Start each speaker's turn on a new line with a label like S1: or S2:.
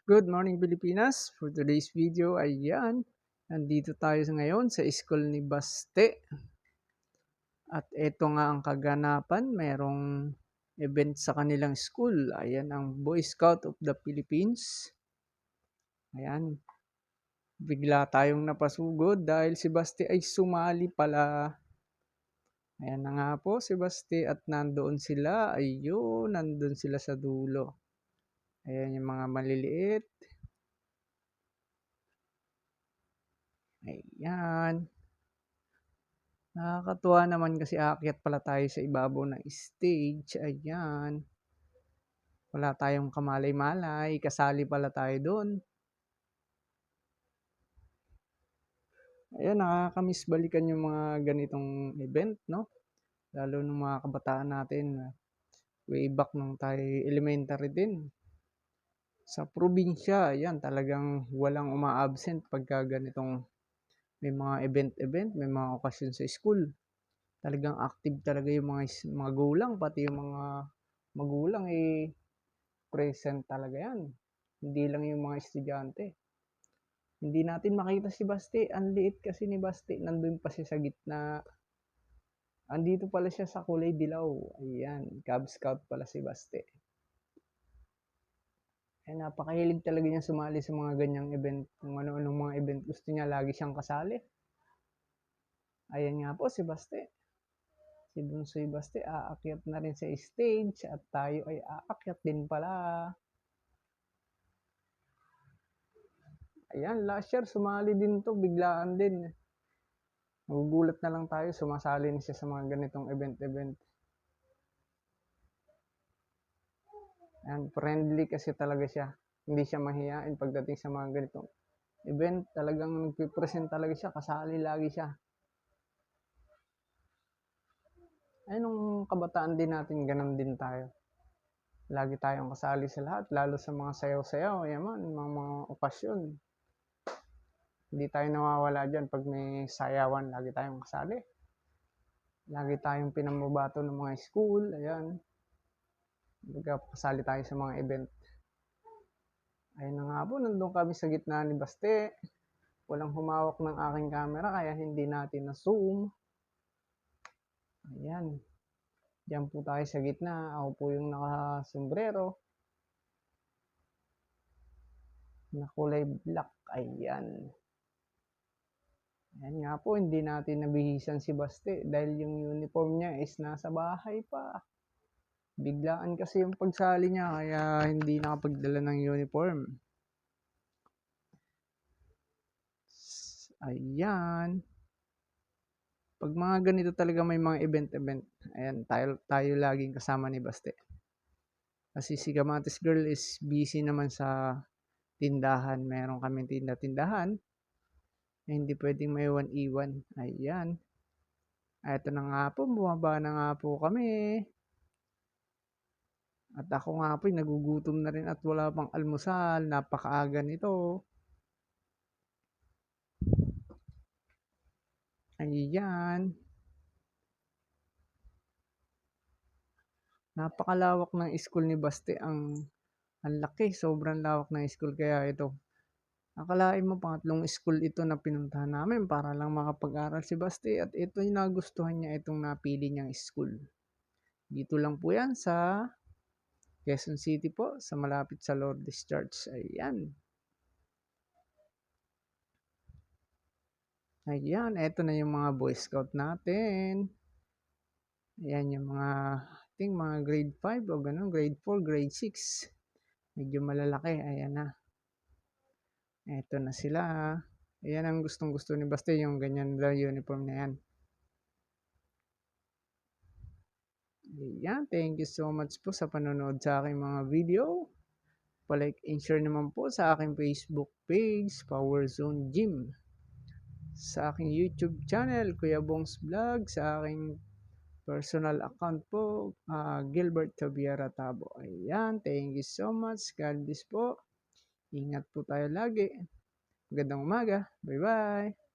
S1: Good morning Pilipinas! For today's video ay nandito tayo ngayon sa school ni Baste. At ito nga ang kaganapan, merong event sa kanilang school. Ayan ang Boy Scout of the Philippines. Ayan, bigla tayong napasugod dahil si Baste ay sumali pala. Ayan na nga po si Baste at nandoon sila. Ayun, nandun sila sa dulo. Ayan yung mga maliliit. Ayan. Nakakatuwa naman kasi aakyat pala tayo sa ibabaw ng stage. Ayan. Wala tayong kamalay-malay. Kasali pala tayo doon. Ayan, nakakamiss balikan yung mga ganitong event, no? Lalo ng mga kabataan natin. Way back nung tayo elementary din. Sa probinsya, ayan, talagang walang uma-absent pagka ganitong may mga event-event, may mga okasyon sa school. Talagang active talaga yung mga magulang, pati yung mga magulang present talaga yan. Hindi lang yung mga estudyante. Hindi natin makita si Basti. Ang liit kasi ni Basti. Nandun pa siya sa gitna. Andito pala siya sa kulay dilaw. Ayan, Cub Scout pala si Basti. Napakahilig talaga niya sumali sa mga ganyang event. Kung ano-anong mga event gusto niya, lagi siyang kasali. Ayan nga po si Basti. Si Bunsoy Basti aakyat na rin sa stage at tayo ay aakyat din pala. Ayan, last year sumali din to, biglaan din. Magugulat na lang tayo, sumasali na siya sa mga ganitong event-event. Ayan, friendly kasi talaga siya. Hindi siya mahihain pagdating sa mga ganitong event. Talagang nagpipresent talaga siya, kasali lagi siya. Ay, nung kabataan din natin, ganun din tayo. Lagi tayong kasali sa lahat, lalo sa mga sayaw-sayaw, yaman, mga okasyon. Hindi tayo nawawala dyan pag may sayawan, lagi tayong kasali. Lagi tayong pinambabato ng mga school, ayan. Kasali tayo sa mga event. Ayun na nga po, nandun kami sa gitna ni Baste. Walang humawak ng aking camera kaya hindi natin na-zoom. Ayan. Diyan po tayo sa gitna. Ako po yung naka-sombrero. Na kulay black. Ayan. Ayan nga po, hindi natin nabihisan si Baste dahil yung uniform niya is nasa bahay pa. Biglaan kasi yung pagsali niya kaya hindi nakapagdala ng uniform. Ayan. Pag mga ganito talaga may mga event-event, ayan, tayo laging kasama ni Baste. Kasi si Kamatis Girl is busy naman sa tindahan. Meron kaming tindahan na hindi pwedeng maiwan-iwan. Ayan. Ito na nga po, bumaba na nga po kami. At ako nga po, nagugutom na rin at wala pang almusal. Napakaaga nito. Ayan. Napakalawak ng school ni Baste. Ang laki, sobrang lawak ng school. Kaya ito, akalain mo pangatlong school ito na pinuntahan namin para lang makapag-aral si Baste. At ito yung nagustuhan niya, itong napili niyang school. Dito lang po yan sa Quezon City po, sa malapit sa Lourdes Church. Ayan. Ayan, eto na yung mga Boy Scout natin. Ayan yung mga, I think mga grade 5 o ganun, grade 4, grade 6. Medyo malalaki, ayan na. Eto na sila. Ayan ang gustong-gusto ni Baste, yung ganyan na uniform na yan. Ayan, thank you so much po sa panonood sa aking mga video. Palike and share naman po sa aking Facebook page, Power Zone Gym. Sa aking YouTube channel, Kuya Bongs Vlog. Sa aking personal account po, Gilbert Tabiera Tabo. Ayan, thank you so much. God bless po. Ingat po tayo lagi. Magandang umaga. Bye-bye.